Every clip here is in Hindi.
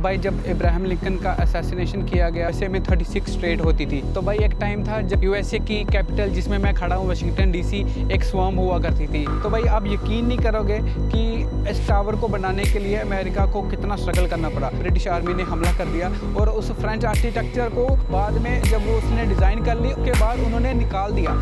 भाई जब इब्राहिम लिंकन का असैसिनेशन किया गया, ऐसे में 36 स्टेट होती थी। तो भाई एक टाइम था जब यूएसए की कैपिटल जिसमें मैं खड़ा हूँ वाशिंगटन डीसी एक स्वॉर्म हुआ करती थी। तो भाई आप यकीन नहीं करोगे कि इस टावर को बनाने के लिए अमेरिका को कितना स्ट्रगल करना पड़ा। ब्रिटिश आर्मी ने हमला कर दिया और उस फ्रेंच आर्किटेक्चर को बाद में जब वो उसने डिज़ाइन कर ली उसके बाद उन्होंने निकाल दिया।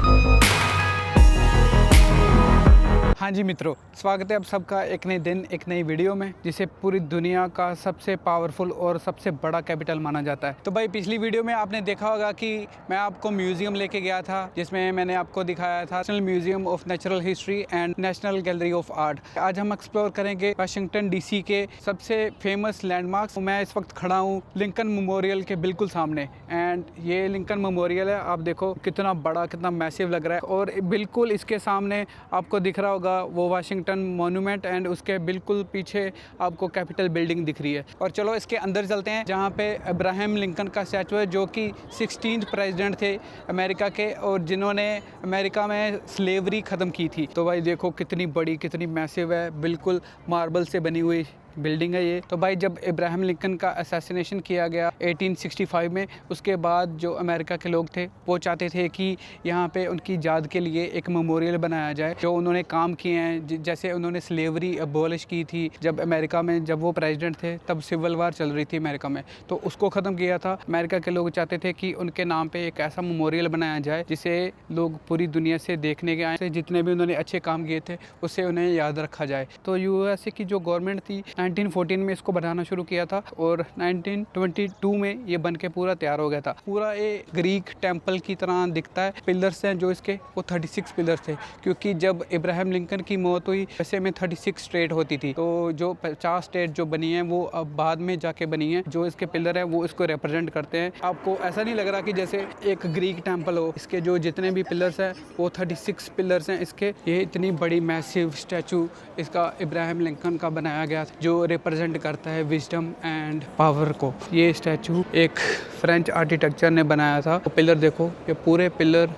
हाँ जी मित्रों, स्वागत है आप सबका एक नए दिन एक नई वीडियो में, जिसे पूरी दुनिया का सबसे पावरफुल और सबसे बड़ा कैपिटल माना जाता है। तो भाई पिछली वीडियो में आपने देखा होगा कि मैं आपको म्यूजियम लेके गया था, जिसमें मैंने आपको दिखाया था national museum of natural history and national gallery of art. आज हम एक्सप्लोर करेंगे वाशिंगटन डीसी के सबसे फेमस लैंडमार्क्स। मैं इस वक्त खड़ा हूँ लिंकन मेमोरियल के बिल्कुल सामने, एंड ये लिंकन मेमोरियल है। आप देखो कितना बड़ा, कितना मैसिव लग रहा है। और बिल्कुल इसके सामने आपको दिख रहा होगा वो वाशिंगटन मॉन्यूमेंट, एंड उसके बिल्कुल पीछे आपको कैपिटल बिल्डिंग दिख रही है। और चलो इसके अंदर चलते हैं, जहाँ पे इब्राहिम लिंकन का स्टैचू है, जो कि 16th प्रेसिडेंट थे अमेरिका के और जिन्होंने अमेरिका में स्लेवरी ख़त्म की थी। तो भाई देखो कितनी बड़ी, कितनी मैसिव है, बिल्कुल मार्बल से बनी हुई बिल्डिंग है ये। तो भाई जब इब्राहिम लिंकन का असैसिनेशन किया गया 1865 में, उसके बाद जो अमेरिका के लोग थे वो चाहते थे कि यहाँ पे उनकी याद के लिए एक मेमोरियल बनाया जाए, जो उन्होंने काम किए हैं। जैसे उन्होंने स्लेवरी अबॉलिश की थी जब अमेरिका में, जब वो प्रेसिडेंट थे तब सिविल वार चल रही थी अमेरिका में, तो उसको ख़त्म किया था। अमेरिका के लोग चाहते थे कि उनके नाम पर एक ऐसा मेमोरियल बनाया जाए जिसे लोग पूरी दुनिया से देखने के आए, जितने भी उन्होंने अच्छे काम किए थे उससे उन्हें याद रखा जाए। तो यूएसए की जो गवर्नमेंट थी 1914 में इसको बनाना शुरू किया था और 1922 में ये बन के पूरा तैयार हो गया था। पूरा ये ग्रीक टेम्पल की तरह दिखता है। पिलर्स हैं जो इसके, वो 36 पिलर्स थे, क्योंकि जब इब्राहिम लिंकन की मौत हुई वैसे में 36 स्टेट होती थी। तो जो 50 स्टेट जो बनी हैं वो अब बाद में जाके बनी हैं। जो इसके पिलर हैं वो इसको रिप्रेजेंट करते हैं। आपको ऐसा नहीं लग रहा कि जैसे एक ग्रीक टेम्पल हो। इसके जो जितने भी पिलर्स हैं वो 36 पिलर्स हैं इसके। ये इतनी बड़ी मैसिव स्टैचू इसका इब्राहिम लिंकन का बनाया गया था, जो रिप्रेजेंट करता है विजडम एंड पावर को। ये स्टैचू एक फ्रेंच आर्किटेक्चर ने बनाया था। तो पिलर देखो, ये पूरे पिलर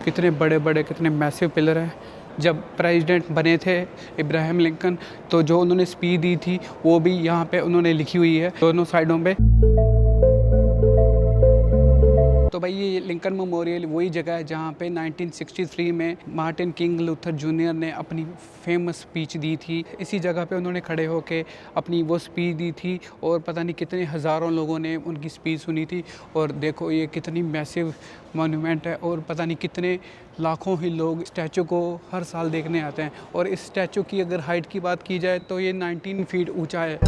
कितने बड़े बड़े, कितने मैसिव पिलर हैं। जब प्रेसिडेंट बने थे इब्राहिम लिंकन, तो जो उन्होंने स्पीच दी थी वो भी यहाँ पे उन्होंने लिखी हुई है दोनों साइडों पे। तो भाई ये लिंकन मेमोरियल वही जगह है जहाँ पे 1963 में मार्टिन किंग लूथर जूनियर ने अपनी फेमस स्पीच दी थी। इसी जगह पे उन्होंने खड़े होके अपनी वो स्पीच दी थी और पता नहीं कितने हज़ारों लोगों ने उनकी स्पीच सुनी थी। और देखो ये कितनी मैसिव मॉन्यूमेंट है और पता नहीं कितने लाखों ही लोग स्टैचू को हर साल देखने आते हैं। और इस स्टैचू की अगर हाइट की बात की जाए तो ये 19 फीट ऊँचा है।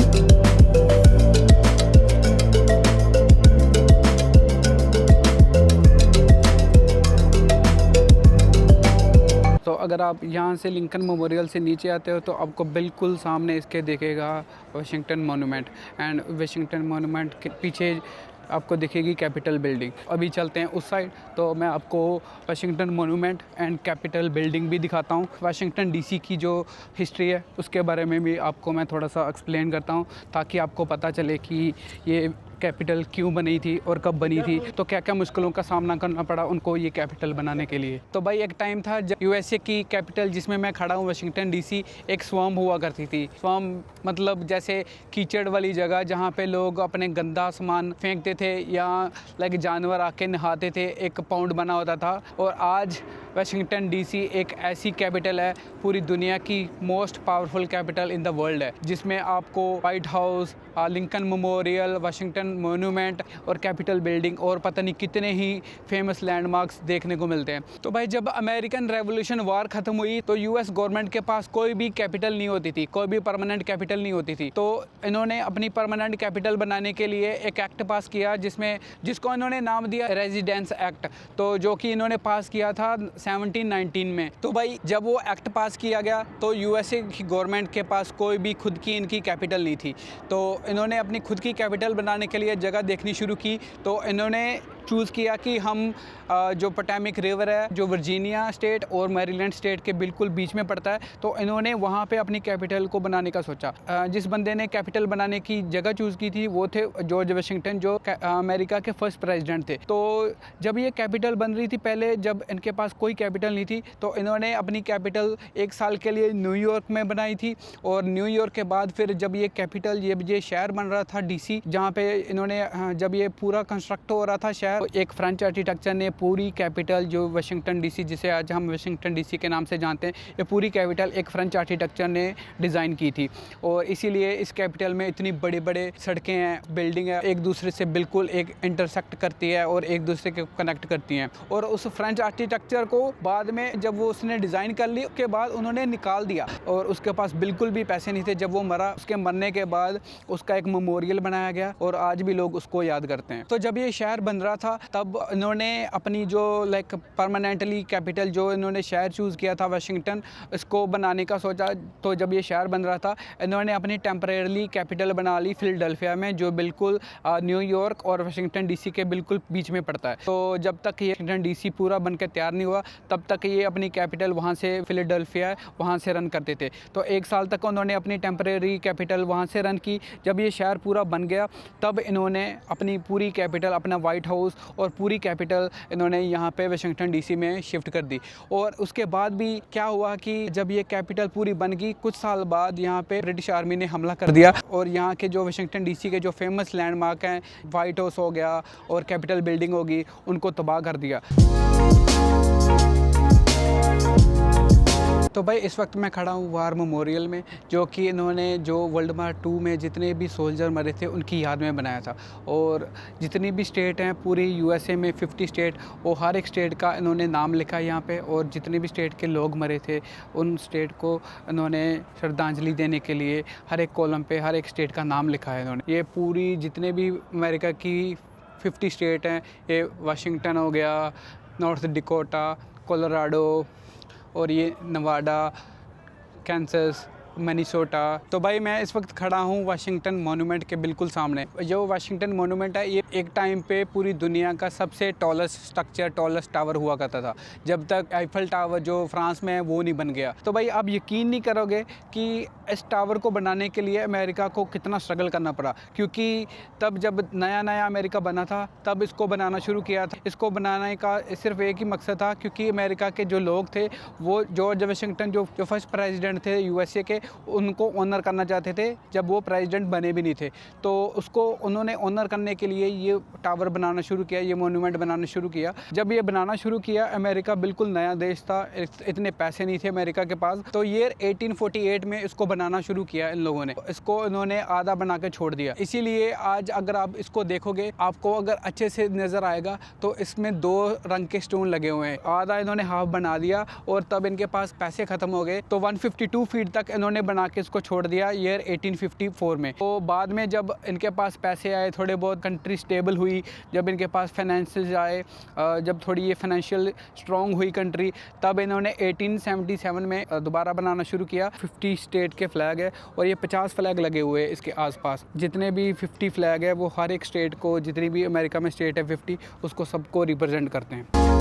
तो अगर आप यहाँ से लिंकन मेमोरियल से नीचे आते हो तो आपको बिल्कुल सामने इसके दिखेगा Washington monument, and Washington monument के पीछे आपको दिखेगी कैपिटल बिल्डिंग। अभी चलते हैं उस साइड, तो मैं आपको Washington monument and capital building भी दिखाता हूँ। वाशिंगटन डीसी की जो हिस्ट्री है उसके बारे में भी आपको मैं थोड़ा सा एक्सप्लेन करता हूँ, ताकि आपको पता चले कि ये कैपिटल क्यों बनी थी और कब बनी थी, तो क्या क्या मुश्किलों का सामना करना पड़ा उनको ये कैपिटल बनाने के लिए। तो भाई एक टाइम था जब यूएसए की कैपिटल जिसमें मैं खड़ा हूँ वाशिंगटन डीसी एक स्वॉर्म हुआ करती थी। स्वॉर्म मतलब जैसे कीचड़ वाली जगह जहाँ पे लोग अपने गंदा सामान फेंकते थे या लाइक जानवर आके नहाते थे, एक पाउंड बना होता था। और आज वाशिंगटन डीसी एक ऐसी कैपिटल है, पूरी दुनिया की most powerful capital in the world है, जिसमें आपको white house, Lincoln memorial, Washington monument और कैपिटल बिल्डिंग और पता नहीं कितने ही फेमस लैंडमार्क्स देखने को मिलते हैं। तो भाई जब अमेरिकन रेवोल्यूशन वार ख़त्म हुई तो यूएस गवर्नमेंट के पास कोई भी कैपिटल नहीं होती थी, कोई भी परमानेंट कैपिटल नहीं होती थी। तो इन्होंने अपनी परमानेंट कैपिटल बनाने के लिए एक एक्ट पास किया जिसको इन्होंने नाम दिया रेजिडेंस एक्ट, तो जो कि इन्होंने पास किया था 1719 में। तो भाई जब वो एक्ट पास किया गया तो यूएसए की गवर्नमेंट के पास कोई भी खुद की इनकी कैपिटल नहीं थी। तो इन्होंने अपनी खुद की कैपिटल बनाने के लिए जगह देखनी शुरू की। तो इन्होंने चूज़ किया कि हम जो पोटोमैक रिवर है जो वर्जीनिया स्टेट और मैरीलैंड स्टेट के बिल्कुल बीच में पड़ता है, तो इन्होंने वहाँ पे अपनी कैपिटल को बनाने का सोचा। जिस बंदे ने कैपिटल बनाने की जगह चूज़ की थी वो थे जॉर्ज वाशिंगटन, जो अमेरिका के फर्स्ट प्रेसिडेंट थे। तो जब ये कैपिटल बन रही थी, पहले जब इनके पास कोई कैपिटल नहीं थी, तो इन्होंने अपनी कैपिटल 1 साल के लिए न्यूयॉर्क में बनाई थी। और न्यूयॉर्क के बाद फिर जब ये कैपिटल ये शहर बन रहा था डीसी, जहाँ पे इन्होंने जब ये पूरा कंस्ट्रक्ट हो रहा था शहर, एक फ्रेंच आर्किटेक्चर ने पूरी कैपिटल जो वाशिंगटन डीसी, जिसे आज हम वाशिंगटन डीसी के नाम से जानते हैं, ये पूरी कैपिटल एक फ्रेंच आर्किटेक्चर ने डिज़ाइन की थी। और इसीलिए इस कैपिटल में इतनी बड़े बड़े सड़कें हैं, बिल्डिंग है, एक दूसरे से बिल्कुल एक इंटरसेक्ट करती है और एक दूसरे को कनेक्ट करती हैं। और उस फ्रेंच आर्किटेक्चर को बाद में जब वो उसने डिज़ाइन कर ली, उसके बाद उन्होंने निकाल दिया और उसके पास बिल्कुल भी पैसे नहीं थे। जब वो मरा, उसके मरने के बाद उसका एक मेमोरियल बनाया गया और आज भी लोग उसको याद करते हैं। तो जब ये शहर बन रहा था, तब इन्होंने अपनी जो परमानेंटली कैपिटल जो इन्होंने शहर चूज़ किया था वाशिंगटन, इसको बनाने का सोचा। तो जब ये शहर बन रहा था, इन्होंने अपनी टेम्परेरी कैपिटल बना ली फिलाडेल्फिया में, जो बिल्कुल न्यूयॉर्क और वाशिंगटन डीसी के बिल्कुल बीच में पड़ता है। तो जब तक ये वाशिंगटन डीसी पूरा बनकर तैयार नहीं हुआ, तब तक ये अपनी कैपिटल वहाँ से फिलाडेल्फिया वहाँ से रन करते थे। तो 1 साल तक उन्होंने अपनी टेम्परेरी कैपिटल वहाँ से रन की। जब ये शहर पूरा बन गया, तब इन्होंने अपनी पूरी कैपिटल, अपना वाइट हाउस और पूरी कैपिटल इन्होंने यहाँ पे वाशिंगटन डीसी में शिफ्ट कर दी। और उसके बाद भी क्या हुआ कि जब ये कैपिटल पूरी बन गई, कुछ साल बाद यहाँ पे ब्रिटिश आर्मी ने हमला कर दिया और यहाँ के जो वाशिंगटन डीसी के जो फेमस लैंडमार्क हैं, वाइट हाउस हो गया और कैपिटल बिल्डिंग होगी, उनको तबाह कर दिया। तो भाई इस वक्त मैं खड़ा हूँ वार मेमोरियल में, जो कि इन्होंने जो वर्ल्ड वार 2 में जितने भी सोल्जर मरे थे उनकी याद में बनाया था। और जितनी भी स्टेट हैं पूरी यूएसए में 50 स्टेट, वो हर एक स्टेट का इन्होंने नाम लिखा है यहाँ पे। और जितने भी स्टेट के लोग मरे थे उन स्टेट को इन्होंने श्रद्धांजलि देने के लिए हर एक कॉलम पे हर एक स्टेट का नाम लिखा है इन्होंने। ये पूरी जितने भी अमेरिका की 50 स्टेट हैं, ये वाशिंगटन हो गया, नॉर्थ डिकोटा, कोलोराडो और ये नवाडा, कैंसस, मिनेसोटा। तो भाई मैं इस वक्त खड़ा हूँ वाशिंगटन मॉन्यूमेंट के बिल्कुल सामने। जो वाशिंगटन मॉन्यूमेंट है, ये एक टाइम पे पूरी दुनिया का सबसे टॉलेस्ट स्ट्रक्चर, टॉलेस्ट टावर हुआ करता था, जब तक आईफल टावर जो फ्रांस में है वो नहीं बन गया। तो भाई आप यकीन नहीं करोगे कि इस टावर को बनाने के लिए अमेरिका को कितना स्ट्रगल करना पड़ा, क्योंकि तब जब नया नया अमेरिका बना था, तब इसको बनाना शुरू किया था। इसको बनाने का सिर्फ एक ही मकसद था, क्योंकि अमेरिका के जो लोग थे वो जॉर्ज वाशिंगटन जो फर्स्ट प्रेसिडेंट थे यूएसए के, उनको ऑनर करना चाहते थे जब वो प्रेसिडेंट बने भी नहीं थे। तो उसको उन्होंने ऑनर करने के लिए ये टावर बनाना शुरू किया, ये मॉन्यूमेंट बनाना शुरू किया। जब ये बनाना शुरू किया, अमेरिका बिल्कुल नया देश था, इतने पैसे नहीं थे अमेरिका के पास। तो ये 1848 में इसको बनाना शुरू किया इन लोगों ने। इसको इन्होंने आधा बना के छोड़ दिया। इसीलिए आज अगर आप इसको देखोगे, आपको अगर अच्छे से नज़र आएगा तो इसमें 2 रंग के स्टोन लगे हुए हैं। आधा इन्होंने हाफ बना दिया और तब इनके पास पैसे ख़त्म हो गए, तो 152 फीट तक इन्होंने बना के इसको छोड़ दिया ईयर 1854 में। तो बाद में जब इनके पास पैसे आए, थोड़े बहुत कंट्री स्टेबल हुई, जब इनके पास फाइनेंसेस आए, जब थोड़ी ये फाइनेंशियल स्ट्रॉन्ग हुई कंट्री, तब इन्होंने 1877 में दोबारा बनाना शुरू किया। 50 स्टेट के फ्लैग है और ये 50 फ्लैग लगे हुए हैं इसके आसपास। जितने भी 50 फ्लैग है वो हर एक स्टेट को, जितनी भी अमेरिका में स्टेट है 50, उसको सबको रिप्रेजेंट करते हैं।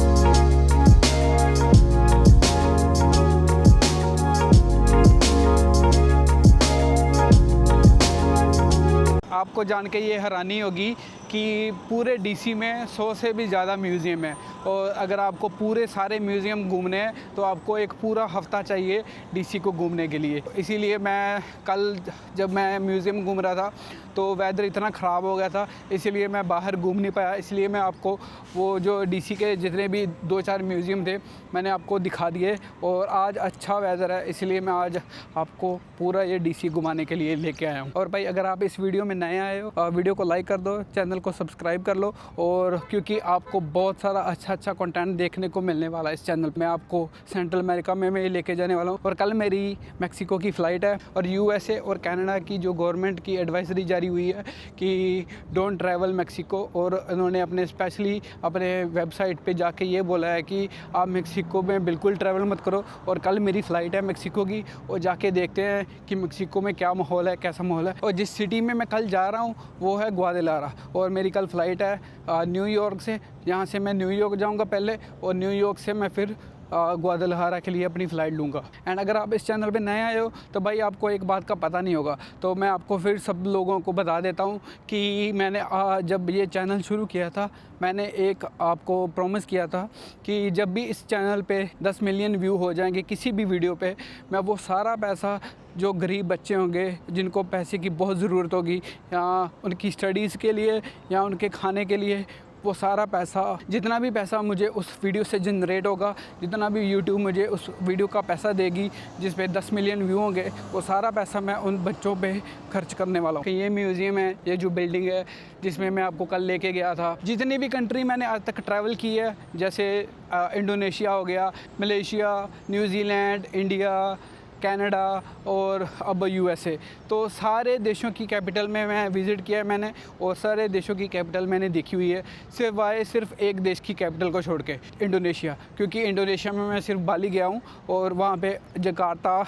आपको जान के ये हैरानी होगी कि पूरे डीसी में 100 से भी ज़्यादा म्यूज़ियम है। और अगर आपको पूरे सारे म्यूज़ियम घूमने हैं तो आपको एक पूरा हफ़्ता चाहिए डीसी को घूमने के लिए। इसीलिए मैं कल जब मैं म्यूज़ियम घूम रहा था तो वेदर इतना ख़राब हो गया था, इसीलिए मैं बाहर घूम नहीं पाया। इसलिए मैं आपको वो जो डीसी के जितने भी 2-4 म्यूज़ियम थे मैंने आपको दिखा दिए। और आज अच्छा वेदर है, इसलिए मैं आज आपको पूरा ये डीसी घुमाने के लिए लेके आया हूँ। और भाई अगर आप इस वीडियो में नए आए हो, वीडियो को लाइक कर दो, चैनल को सब्सक्राइब कर लो। और क्योंकि आपको बहुत सारा अच्छा कंटेंट देखने को मिलने वाला है इस चैनल पे। मैं आपको सेंट्रल अमेरिका में मैं लेके जाने वाला हूँ। और कल मेरी मैक्सिको की फ़्लाइट है और यूएसए और कनाडा की जो गवर्नमेंट की एडवाइजरी जारी हुई है कि डोंट ट्रैवल मैक्सिको। और इन्होंने अपने स्पेशली अपने वेबसाइट पे जाके ये बोला है कि आप मैक्सिको में बिल्कुल ट्रैवल मत करो। और कल मेरी फ़्लाइट है मैक्सिको की, और जाके देखते हैं कि मैक्सिको में क्या माहौल है, कैसा माहौल है। और जिस सिटी में मैं कल जा रहा हूँ वो है ग्वादेलारा। और और मेरी कल फ़्लाइट है न्यूयॉर्क से। यहाँ से मैं न्यूयॉर्क जाऊँगा पहले और न्यूयॉर्क से मैं फिर ग्वादलहारा के लिए अपनी फ़्लाइट लूँगा। एंड अगर आप इस चैनल पे नए आए हो तो भाई आपको एक बात का पता नहीं होगा, तो मैं आपको फिर सब लोगों को बता देता हूँ कि मैंने जब ये चैनल शुरू किया था, मैंने एक आपको प्रॉमिस किया था कि जब भी इस चैनल पे 10 मिलियन व्यू हो जाएंगे किसी भी वीडियो पे, मैं वो सारा पैसा जो गरीब बच्चे होंगे जिनको पैसे की बहुत ज़रूरत होगी या उनकी स्टडीज़ के लिए या उनके खाने के लिए, वो सारा पैसा, जितना भी पैसा मुझे उस वीडियो से जनरेट होगा, जितना भी यूट्यूब मुझे उस वीडियो का पैसा देगी जिस पे 10 मिलियन व्यू होंगे, वो सारा पैसा मैं उन बच्चों पे खर्च करने वाला हूँ। ये म्यूज़ियम है, ये जो बिल्डिंग है जिसमें मैं आपको कल लेके गया था। जितनी भी कंट्री मैंने आज तक ट्रैवल की है, जैसे इंडोनेशिया हो गया, मलेशिया, न्यूज़ीलैंड, इंडिया, कनाडा और अब यूएसए, तो सारे देशों की कैपिटल में मैं विज़िट किया है मैंने, और सारे देशों की कैपिटल मैंने देखी हुई है, सिर्फ एक देश की कैपिटल को छोड़ के, इंडोनेशिया। क्योंकि इंडोनेशिया में मैं सिर्फ बाली गया हूँ और वहाँ पे जकार्ता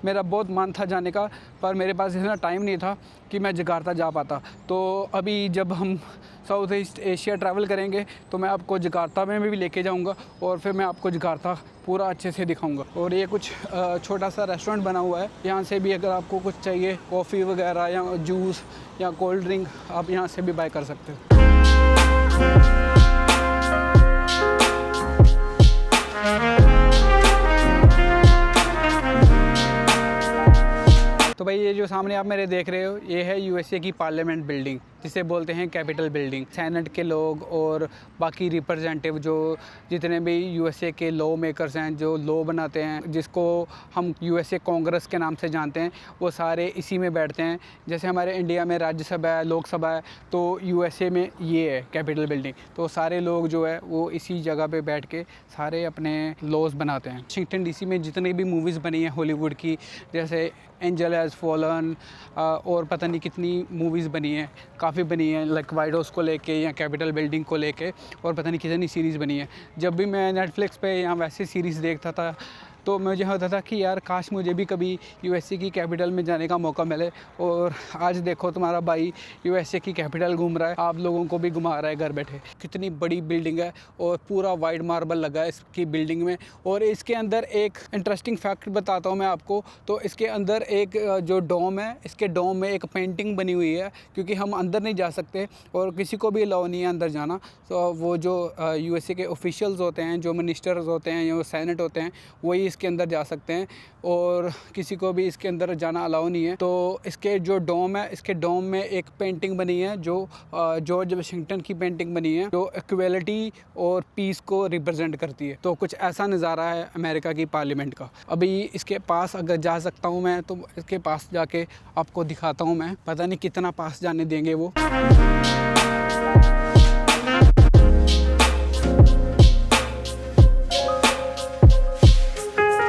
मेरा बहुत मन था जाने का, पर मेरे पास इतना टाइम नहीं था कि मैं जकार्ता जा पाता। तो अभी जब हम साउथ ईस्ट एशिया ट्रैवल करेंगे तो मैं आपको जकार्ता में भी लेके जाऊंगा और फिर मैं आपको जकार्ता पूरा अच्छे से दिखाऊंगा। और ये कुछ छोटा सा रेस्टोरेंट बना हुआ है, यहाँ से भी अगर आपको कुछ चाहिए कॉफ़ी वगैरह या जूस या कोल्ड ड्रिंक, आप यहाँ से भी बाय कर सकते हो। तो भाई ये जो सामने आप मेरे देख रहे हो, ये है यूएसए की पार्लियामेंट बिल्डिंग, जिसे बोलते हैं कैपिटल बिल्डिंग। सेनेट के लोग और बाकी रिप्रेजेंटेटिव जो जितने भी यूएसए के लॉ मेकर्स हैं, जो लॉ बनाते हैं, जिसको हम यूएसए कांग्रेस के नाम से जानते हैं, वो सारे इसी में बैठते हैं। जैसे हमारे इंडिया में राज्यसभा है, लोकसभा है, तो यूएसए में ये है कैपिटल बिल्डिंग। तो सारे लोग जो है वो इसी जगह पे बैठ के सारे अपने लॉज बनाते हैं। वाशिंगटन डीसी में जितनी भी मूवीज़ बनी हैं हॉलीवुड की, जैसे एंजल हैज़ फॉलन और पता नहीं कितनी मूवीज़ बनी हैं, काफ़ी बनी हैं, लाइक वाइट हाउस को लेके या कैपिटल बिल्डिंग को लेके, और पता नहीं कितनी सीरीज़ बनी है। जब भी मैं नेटफ्लिक्स पे या वैसे सीरीज़ देखता था तो मुझे होता था कि यार काश मुझे भी कभी यूएसए की कैपिटल में जाने का मौका मिले। और आज देखो तुम्हारा भाई यूएसए की कैपिटल घूम रहा है, आप लोगों को भी घुमा रहा है घर बैठे। कितनी बड़ी बिल्डिंग है और पूरा वाइट मार्बल लगा है इसकी बिल्डिंग में। और इसके अंदर एक इंटरेस्टिंग फैक्ट बताता हूँ मैं आपको, तो इसके अंदर एक जो डोम है, इसके डोम में एक पेंटिंग बनी हुई है, क्योंकि हम अंदर नहीं जा सकते और किसी को भी अलाउ नहीं है अंदर जाना। तो वो जो यूएसए के ऑफिशियल्स होते हैं, जो मिनिस्टर्स होते हैं या सेनेट होते हैं, वही इसके अंदर जा सकते हैं और किसी को भी इसके अंदर जाना अलाउ नहीं है। तो इसके जो डोम है, इसके डोम में एक पेंटिंग बनी है जो जॉर्ज वाशिंगटन की पेंटिंग बनी है, जो इक्वलिटी और पीस को रिप्रेजेंट करती है। तो कुछ ऐसा नज़ारा है अमेरिका की पार्लियामेंट का। अभी इसके पास अगर जा सकता हूँ मैं, तो इसके पास जाके आपको दिखाता हूँ मैं। पता नहीं कितना पास जाने देंगे वो।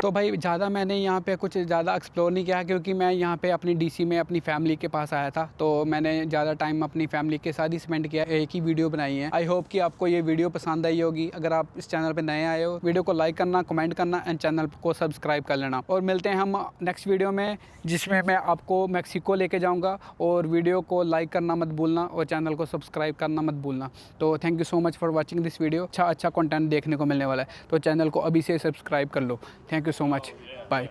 तो भाई ज़्यादा मैंने यहाँ पे कुछ ज़्यादा एक्सप्लोर नहीं किया, क्योंकि मैं यहाँ पे अपनी डीसी में अपनी फैमिली के पास आया था, तो मैंने ज़्यादा टाइम अपनी फैमिली के साथ ही स्पेंड किया। एक ही वीडियो बनाई है। आई होप कि आपको ये वीडियो पसंद आई होगी। अगर आप इस चैनल पे नए आए हो, वीडियो को लाइक करना, कमेंट करना एंड चैनल को सब्सक्राइब कर लेना। और मिलते हैं हम नेक्स्ट वीडियो में, जिसमें मैं आपको मैक्सिको लेके जाऊँगा। और वीडियो को लाइक करना मत भूलना और चैनल को सब्सक्राइब करना मत भूलना। तो thank you so much for watching this video. अच्छा कंटेंट देखने को मिलने वाला है, तो चैनल को अभी से सब्सक्राइब कर लो। Thank you so much. Bye.